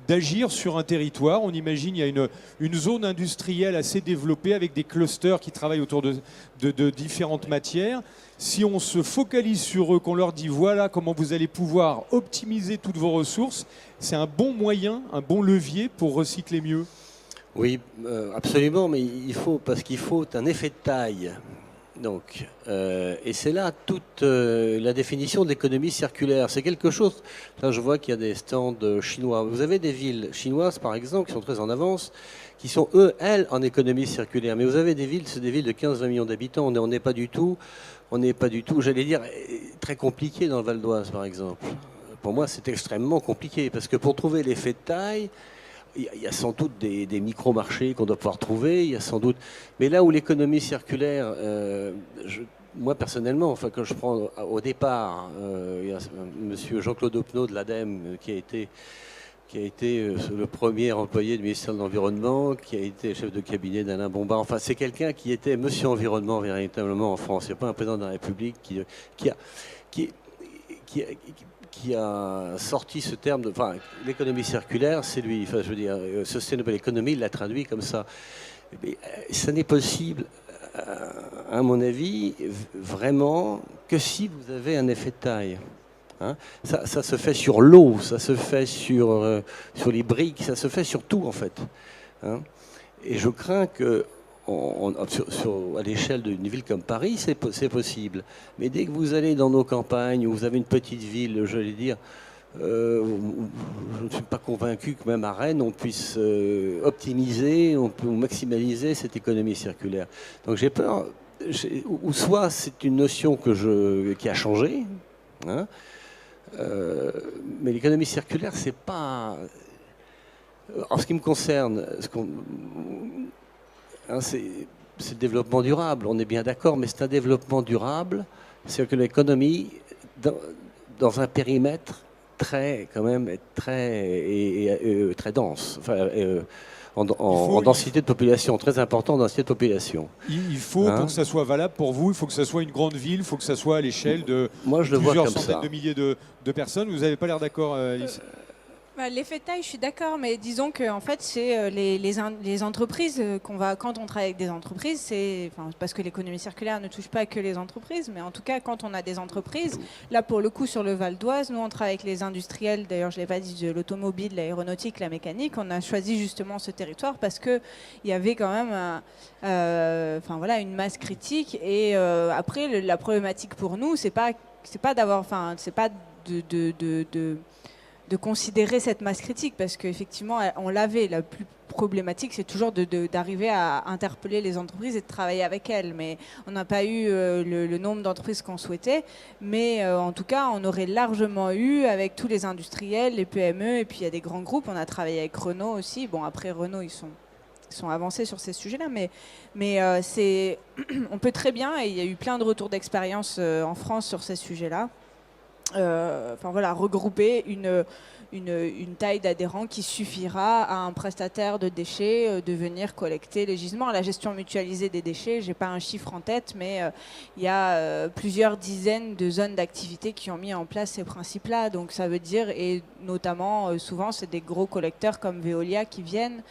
d'agir sur un territoire? On imagine qu'il y a une zone industrielle assez développée avec des clusters qui travaillent autour de différentes matières. Si on se focalise sur eux, qu'on leur dit voilà comment vous allez pouvoir optimiser toutes vos ressources, c'est un bon moyen, un bon levier pour recycler mieux. Oui, absolument, mais parce qu'il faut un effet de taille. Donc, et c'est là toute la définition de l'économie circulaire. C'est quelque chose, là je vois qu'il y a des stands chinois. Vous avez des villes chinoises par exemple qui sont très en avance, qui sont elles en économie circulaire. Mais vous avez des villes, c'est des villes de 15-20 millions d'habitants. On n'est pas du tout, j'allais dire, très compliqué dans le Val d'Oise par exemple. Pour moi c'est extrêmement compliqué parce que pour trouver l'effet de taille, il y a sans doute des micro-marchés qu'on doit pouvoir trouver, il y a sans doute... Mais là où l'économie circulaire, moi personnellement, enfin, quand je prends au départ, il y a monsieur Jean-Claude Opnaud de l'ADEME qui a été le premier employé du ministère de l'Environnement, qui a été chef de cabinet d'Alain Bombard. Enfin, c'est quelqu'un qui était monsieur Environnement véritablement en France. Il n'y a pas un président de la République qui a sorti ce terme de... Enfin, l'économie circulaire, c'est lui. Enfin, je veux dire, Sustainable Economy, il l'a traduit comme ça. Mais ça n'est possible, à mon avis, vraiment, que si vous avez un effet de taille. Hein, ça se fait sur l'eau, ça se fait sur les briques, ça se fait sur tout, en fait. Hein. Et je crains que... à l'échelle d'une ville comme Paris, c'est possible. Mais dès que vous allez dans nos campagnes, où vous avez une petite ville, je vais dire, je ne suis pas convaincu que même à Rennes, on puisse optimiser, on peut maximaliser cette économie circulaire. Donc j'ai peur, ou soit c'est une notion qui a changé, hein, mais l'économie circulaire, c'est pas... En ce qui me concerne, c'est le développement durable, on est bien d'accord, mais c'est un développement durable, c'est que l'économie, dans un périmètre très dense, enfin, en densité de population, très important en densité de population. Il faut, pour que ça soit valable pour vous, il faut que ça soit une grande ville, il faut que ça soit à l'échelle de plusieurs centaines de milliers de personnes. Vous n'avez pas l'air d'accord, Alice? L'effet de taille, je suis d'accord, mais disons que en fait, c'est les entreprises quand on travaille avec des entreprises, c'est parce que l'économie circulaire ne touche pas que les entreprises, mais en tout cas, quand on a des entreprises, là pour le coup sur le Val d'Oise, nous on travaille avec les industriels. D'ailleurs, je l'ai pas dit, de l'automobile, l'aéronautique, la mécanique. On a choisi justement ce territoire parce que il y avait quand même, une masse critique. Et après, la problématique pour nous, c'est pas de considérer cette masse critique, parce qu'effectivement, on l'avait. La plus problématique, c'est toujours d'arriver à interpeller les entreprises et de travailler avec elles. Mais on n'a pas eu le nombre d'entreprises qu'on souhaitait. Mais en tout cas, on aurait largement eu avec tous les industriels, les PME, et puis il y a des grands groupes. On a travaillé avec Renault aussi. Bon, après, Renault, ils sont avancés sur ces sujets-là. Mais on peut très bien, et il y a eu plein de retours d'expérience en France sur ces sujets-là, regrouper une taille d'adhérent qui suffira à un prestataire de déchets de venir collecter les gisements. La gestion mutualisée des déchets, j'ai pas un chiffre en tête, mais il y a plusieurs dizaines de zones d'activité qui ont mis en place ces principes-là. Donc ça veut dire, et notamment souvent c'est des gros collecteurs comme Veolia qui viennent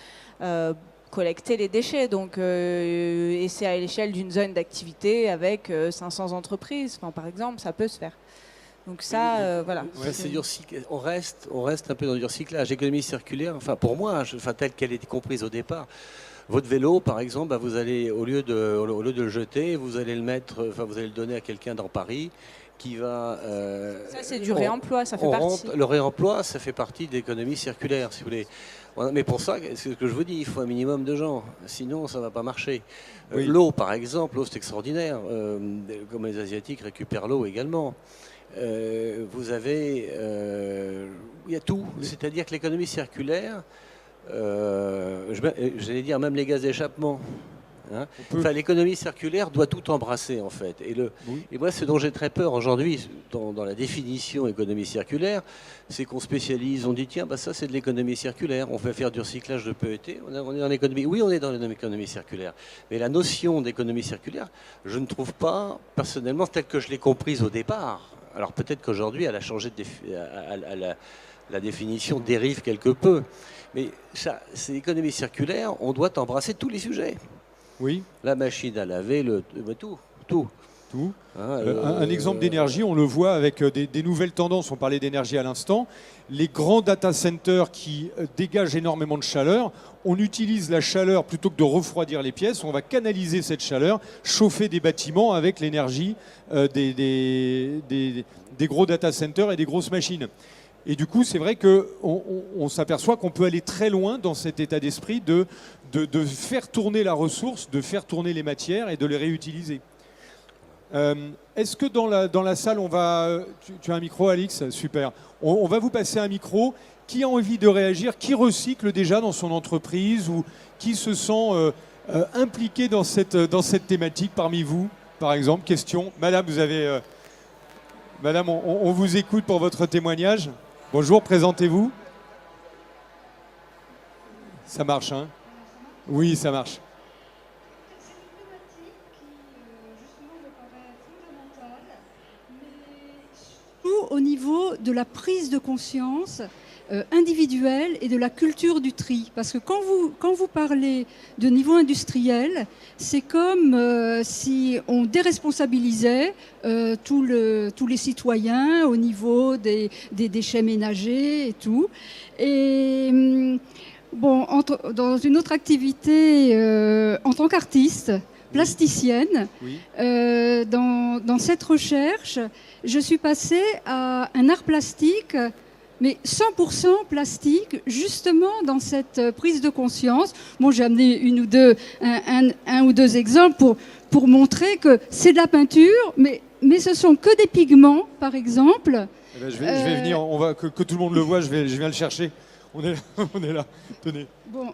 collecter les déchets. Donc, et c'est à l'échelle d'une zone d'activité avec 500 entreprises, par exemple, ça peut se faire. Donc ça, voilà. Ouais, on reste un peu dans du recyclage. L'économie circulaire, enfin pour moi, telle qu'elle est comprise au départ, votre vélo, par exemple, vous allez, au lieu de le jeter, vous allez le mettre, vous allez le donner à quelqu'un dans Paris qui va... ça, c'est du réemploi, ça fait partie. Le réemploi, ça fait partie de l'économie circulaire, si vous voulez. Mais pour ça, c'est ce que je vous dis, il faut un minimum de gens, sinon ça ne va pas marcher. Oui. L'eau, par exemple, l'eau c'est extraordinaire, comme les Asiatiques récupèrent l'eau également. Vous avez... il y a tout, c'est-à-dire que l'économie circulaire, j'allais dire même les gaz d'échappement, hein. L'économie circulaire doit tout embrasser en fait. Et moi, ce dont j'ai très peur aujourd'hui dans la définition économie circulaire, c'est qu'on spécialise, on dit tiens, ça c'est de l'économie circulaire, on fait faire du recyclage de PET, on est dans l'économie. Oui, on est dans l'économie circulaire. Mais la notion d'économie circulaire, je ne trouve pas personnellement telle que je l'ai comprise au départ. Alors peut-être qu'aujourd'hui, elle a changé la définition dérive quelque peu. Mais c'est l'économie circulaire, on doit embrasser tous les sujets. Oui. La machine à laver, tout. Hein, un exemple d'énergie, on le voit avec des nouvelles tendances. On parlait d'énergie à l'instant. Les grands data centers qui dégagent énormément de chaleur, on utilise la chaleur plutôt que de refroidir les pièces. On va canaliser cette chaleur, chauffer des bâtiments avec l'énergie des gros data centers et des grosses machines. Et du coup, c'est vrai qu'on s'aperçoit qu'on peut aller très loin dans cet état d'esprit de faire tourner la ressource, de faire tourner les matières et de les réutiliser. Est-ce que dans la salle, on va... Tu as un micro, Alix? Super. On va vous passer un micro. Qui a envie de réagir? Qui recycle déjà dans son entreprise ou qui se sent impliqué dans cette thématique parmi vous, par exemple? Question. Madame, vous avez... Madame, on vous écoute pour votre témoignage. Bonjour, présentez-vous. Ça marche, hein? Oui, ça marche. Au niveau de la prise de conscience individuelle et de la culture du tri. Parce que quand vous parlez de niveau industriel, c'est comme si on déresponsabilisait tous les citoyens au niveau des déchets ménagers et tout. Et bon, dans une autre activité, en tant qu'artiste, plasticienne, oui. Dans cette recherche, je suis passée à un art plastique, mais 100% plastique, justement dans cette prise de conscience. Bon, j'ai amené un ou deux exemples pour montrer que c'est de la peinture, mais ce sont que des pigments, par exemple. Eh ben, je vais venir, que tout le monde le voit, je viens le chercher. On est là, tenez. Bon.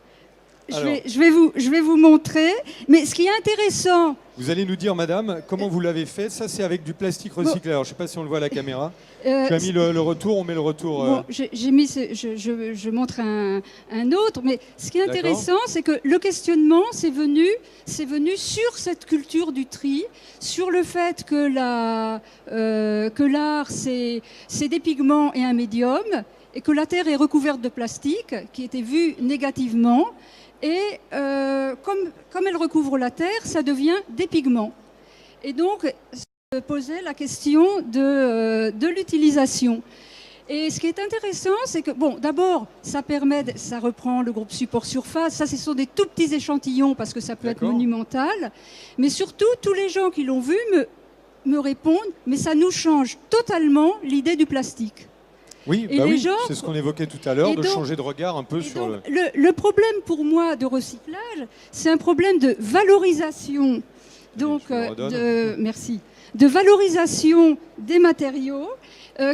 Je vais vous montrer. Mais ce qui est intéressant... Vous allez nous dire, madame, comment vous l'avez fait. Ça, c'est avec du plastique recyclé. Alors, je ne sais pas si on le voit à la caméra. Tu as mis le retour, on met le retour. Bon, j'ai mis, je montre un autre. Mais ce qui est intéressant, c'est que le questionnement, c'est venu sur cette culture du tri, sur le fait que l'art, c'est des pigments et un médium, et que la Terre est recouverte de plastique, qui était vu négativement. Et comme elle recouvre la Terre, ça devient des pigments. Et donc, se posait la question de l'utilisation. Et ce qui est intéressant, c'est que, bon, d'abord, ça reprend le groupe support surface. Ça, ce sont des tout petits échantillons parce que ça peut être monumental. Mais surtout, tous les gens qui l'ont vu me répondent, mais ça nous change totalement l'idée du plastique. Oui, c'est ce qu'on évoquait tout à l'heure, de changer de regard un peu sur le problème pour moi de recyclage, c'est un problème de valorisation, de valorisation des matériaux,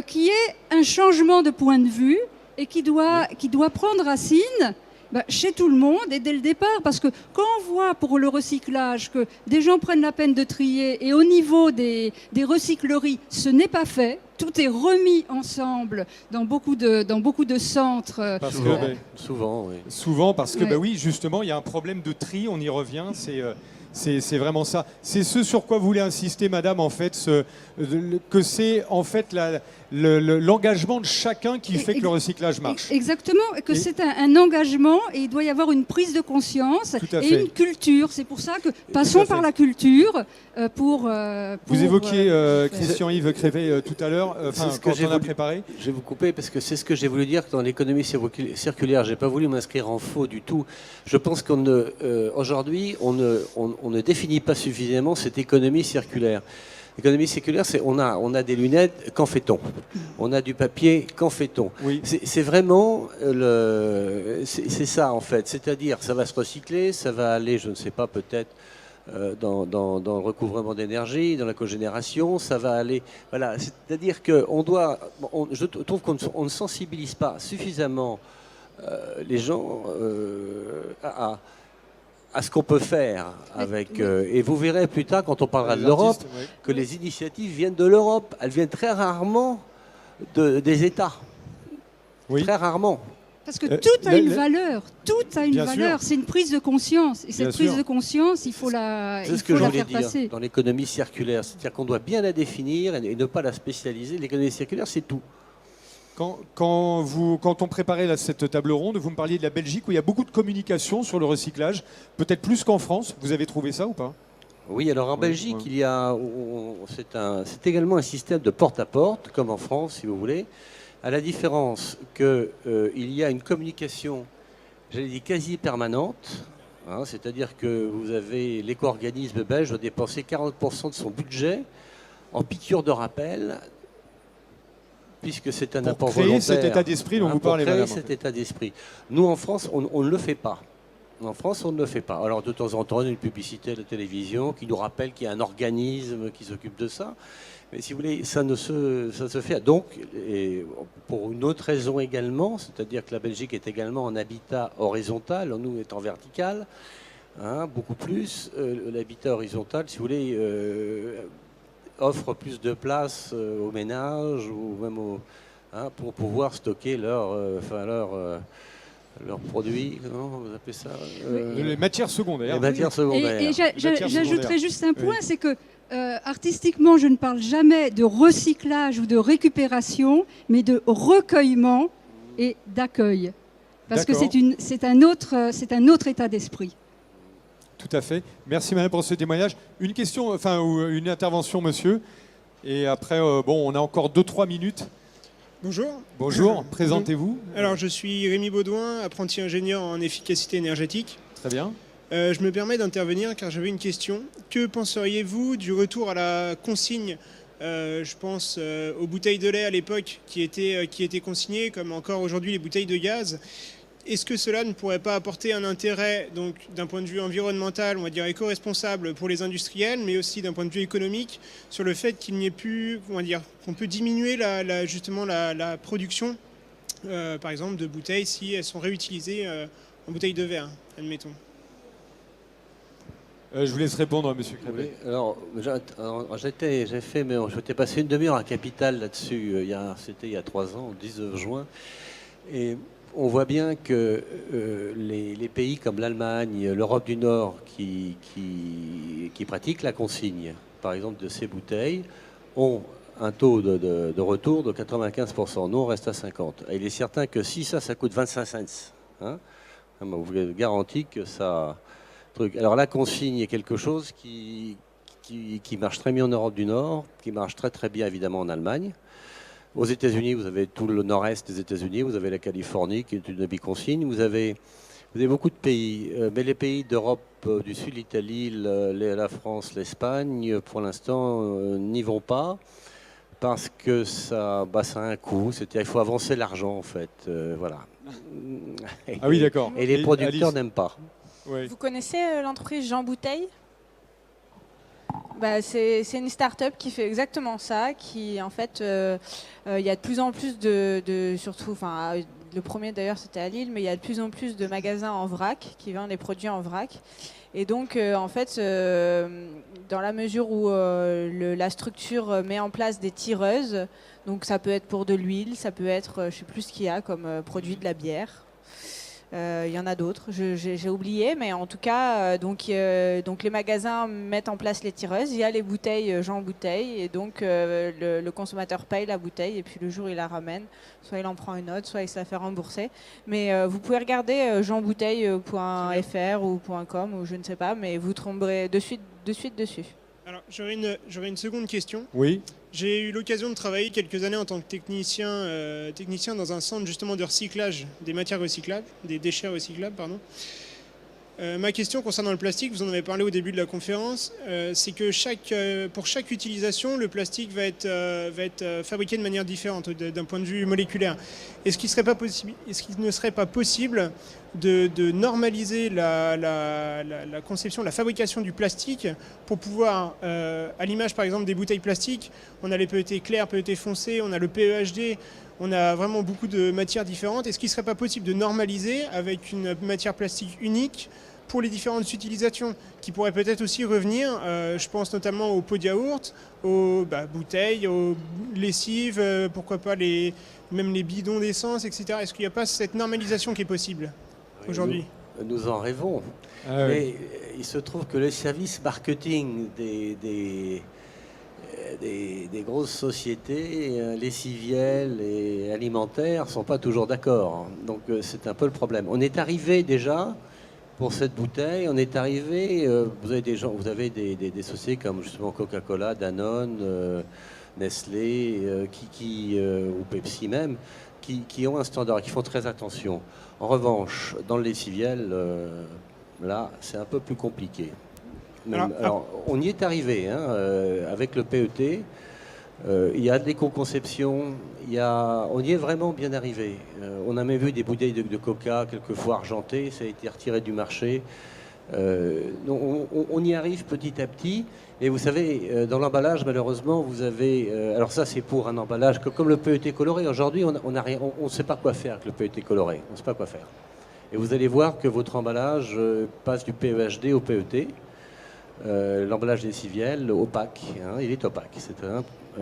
qui est un changement de point de vue et qui doit prendre racine Chez tout le monde et dès le départ, parce que quand on voit pour le recyclage que des gens prennent la peine de trier et au niveau des recycleries, ce n'est pas fait, tout est remis ensemble dans beaucoup de centres. Souvent, oui. Souvent, parce que oui, justement, il y a un problème de tri, on y revient, c'est vraiment ça. C'est ce sur quoi vous voulez insister, madame, en fait, que c'est en fait l'engagement de chacun qui fait que le recyclage marche. Exactement, que c'est un engagement et il doit y avoir une prise de conscience et une culture. C'est pour ça que passons par la culture pour vous évoquiez Christian-Yves Crévet tout à l'heure, quand on a préparé. Je vais vous couper parce que c'est ce que j'ai voulu dire dans l'économie circulaire. J'ai pas voulu m'inscrire en faux du tout. Je pense qu'aujourd'hui, on ne définit pas suffisamment cette économie circulaire. L'économie circulaire, c'est on a des lunettes, qu'en fait-on? On a du papier, qu'en fait-on? Oui. C'est vraiment c'est ça en fait. C'est-à-dire, ça va se recycler, ça va aller, je ne sais pas, peut-être dans le recouvrement d'énergie, dans la cogénération, ça va aller. Voilà. C'est-à-dire que je trouve qu'on ne sensibilise pas suffisamment les gens à ce qu'on peut faire avec. Et vous verrez plus tard, quand on parlera de l'Europe, que les initiatives viennent de l'Europe. Elles viennent très rarement des États. Oui. Très rarement. Parce que tout a une valeur. Tout a une valeur. C'est une prise de conscience. Et cette prise de conscience, il faut la faire passer. C'est ce que je voulais dire dans l'économie circulaire. C'est-à-dire qu'on doit bien la définir et ne pas la spécialiser. L'économie circulaire, c'est tout. Quand on préparait cette table ronde, vous me parliez de la Belgique où il y a beaucoup de communication sur le recyclage, peut-être plus qu'en France. Vous avez trouvé ça ou pas? Oui, alors en Belgique, c'est également un système de porte-à-porte, comme en France, si vous voulez, à la différence qu'il y a une communication, j'allais dire, quasi permanente. C'est-à-dire que vous avez l'éco-organisme belge doit dépenser 40% de son budget en piqûre de rappel, puisque c'est un apport volontaire. Pour créer cet état d'esprit dont vous parlez, madame. Pour créer cet état d'esprit. Nous, en France, on ne le fait pas. En France, on ne le fait pas. Alors, de temps en temps, on a une publicité à la télévision qui nous rappelle qu'il y a un organisme qui s'occupe de ça. Mais si vous voulez, ça se fait. Donc, et pour une autre raison également, c'est-à-dire que la Belgique est également en habitat horizontal, nous étant vertical, beaucoup plus. L'habitat horizontal, si vous voulez, offre plus de place aux ménages ou même pour pouvoir stocker leurs produits, comment vous appelez ça les matières secondaires. Les matières secondaires. Et j'ajouterais juste un point, c'est que artistiquement, je ne parle jamais de recyclage ou de récupération, mais de recueillement et d'accueil. Parce que c'est un autre état d'esprit. Tout à fait. Merci madame pour ce témoignage. Une question, ou une intervention, monsieur. Et après, on a encore 2-3 minutes. Bonjour. Bonjour, présentez-vous. Alors, je suis Rémi Baudouin, apprenti ingénieur en efficacité énergétique. Très bien. Je me permets d'intervenir car j'avais une question. Que penseriez-vous du retour à la consigne je pense aux bouteilles de lait à l'époque qui étaient consignées, comme encore aujourd'hui les bouteilles de gaz. Est-ce que cela ne pourrait pas apporter un intérêt, donc d'un point de vue environnemental, on va dire éco-responsable pour les industriels, mais aussi d'un point de vue économique, sur le fait qu'il n'y ait plus, qu'on peut diminuer justement la production, par exemple, de bouteilles si elles sont réutilisées en bouteilles de verre, admettons. Je vous laisse répondre, monsieur Crévet. Oui, alors, j'étais passé une demi-heure à Capitale là-dessus, c'était il y a 3 ans, le 19 juin, et on voit bien que les pays comme l'Allemagne, l'Europe du Nord, qui pratiquent la consigne, par exemple de ces bouteilles, ont un taux de retour de 95%. Nous, on reste à 50%. Et il est certain que si ça coûte 25 cents, on vous garantit que ça... Alors la consigne est quelque chose qui marche très bien en Europe du Nord, qui marche très très bien évidemment en Allemagne. Aux États-Unis, vous avez tout le nord-est des États-Unis, vous avez la Californie qui est une biconsigne, vous avez beaucoup de pays, mais les pays d'Europe du Sud, l'Italie, la France, l'Espagne, pour l'instant, n'y vont pas parce que ça a un coût. C'est-à-dire qu'il faut avancer l'argent en fait, voilà. Ah oui, d'accord. Et les producteurs n'aiment pas. Oui. Vous connaissez l'entreprise Jean Bouteille ? C'est une start-up qui fait exactement ça, qui en fait, il y a de plus en plus le premier d'ailleurs c'était à Lille, mais il y a de plus en plus de magasins en vrac qui vendent les produits en vrac. Et donc en fait, dans la mesure où la structure met en place des tireuses, donc ça peut être pour de l'huile, ça peut être, je sais plus ce qu'il y a comme produit, de la bière. Il y en a d'autres, j'ai oublié, mais en tout cas, donc les magasins mettent en place les tireuses, il y a les bouteilles Jean Bouteille, et donc le consommateur paye la bouteille, et puis le jour il la ramène, soit il en prend une autre, soit il se la fait rembourser. Mais vous pouvez regarder jeanbouteille.fr ou .com, ou je ne sais pas, mais vous tomberez de suite dessus. Alors, j'aurais une seconde question. Oui. J'ai eu l'occasion de travailler quelques années en tant que technicien dans un centre justement de recyclage des matières recyclables, des déchets recyclables, pardon. Ma question concernant le plastique, vous en avez parlé au début de la conférence, c'est que pour chaque utilisation, le plastique va être fabriqué de manière différente d'un point de vue moléculaire. Est-ce qu'il ne serait pas possible de normaliser la conception, la fabrication du plastique pour pouvoir, à l'image par exemple des bouteilles plastiques, on a les PET clairs, PET foncés, on a le PEHD, on a vraiment beaucoup de matières différentes. Est-ce qu'il ne serait pas possible de normaliser avec une matière plastique unique pour les différentes utilisations, qui pourraient peut-être aussi revenir, je pense notamment aux pots de yaourt, aux bouteilles, aux lessives, pourquoi pas même les bidons d'essence, etc. Est-ce qu'il n'y a pas cette normalisation qui est possible aujourd'hui ? Nous en rêvons. Mais il se trouve que le service marketing des grosses sociétés lessivières et alimentaires ne sont pas toujours d'accord. Donc c'est un peu le problème. On est arrivé déjà, pour cette bouteille, vous avez des sociétés comme justement Coca-Cola, Danone, Nestlé, ou Pepsi même, qui ont un standard, qui font très attention. En revanche, dans le lessiviel, là, c'est un peu plus compliqué. Alors, on y est arrivé, avec le PET. Il y a de l'éco-conception, on y est vraiment bien arrivé. On a même vu des bouteilles de Coca, quelquefois argentées, ça a été retiré du marché. On y arrive petit à petit. Et vous savez, dans l'emballage, malheureusement, vous avez... alors ça, c'est pour un emballage comme le PET coloré. Aujourd'hui, on ne sait pas quoi faire avec le PET coloré. On ne sait pas quoi faire. Et vous allez voir que votre emballage passe du PEHD au PET. L'emballage lessiviel opaque, il est opaque. C'est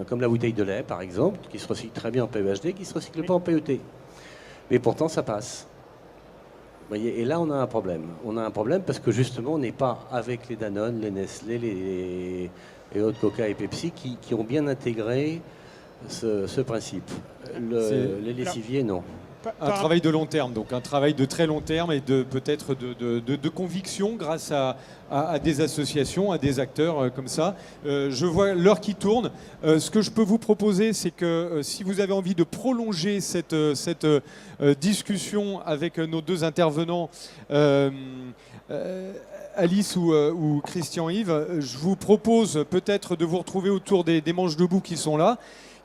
comme la bouteille de lait, par exemple, qui se recycle très bien en PEHD, qui ne se recycle pas en PET. Mais pourtant, ça passe. Vous voyez, et là, on a un problème. On a un problème parce que justement, on n'est pas avec les Danone, les Nestlé, et autres Coca et Pepsi qui ont bien intégré ce principe. Les lessiviers, non. Un travail de long terme, donc un travail de très long terme et peut-être de conviction grâce à des associations, à des acteurs comme ça. Je vois l'heure qui tourne. Ce que je peux vous proposer, c'est que si vous avez envie de prolonger cette discussion avec nos deux intervenants, Alice ou Christian-Yves, je vous propose peut-être de vous retrouver autour des manches debout qui sont là.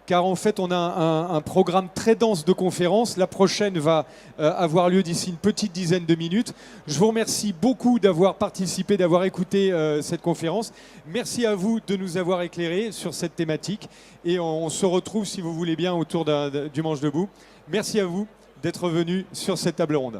Car en fait, on a un programme très dense de conférences. La prochaine va avoir lieu d'ici une petite dizaine de minutes. Je vous remercie beaucoup d'avoir participé, d'avoir écouté cette conférence. Merci à vous de nous avoir éclairés sur cette thématique. Et on se retrouve, si vous voulez bien, autour du manche debout. Merci à vous d'être venus sur cette table ronde.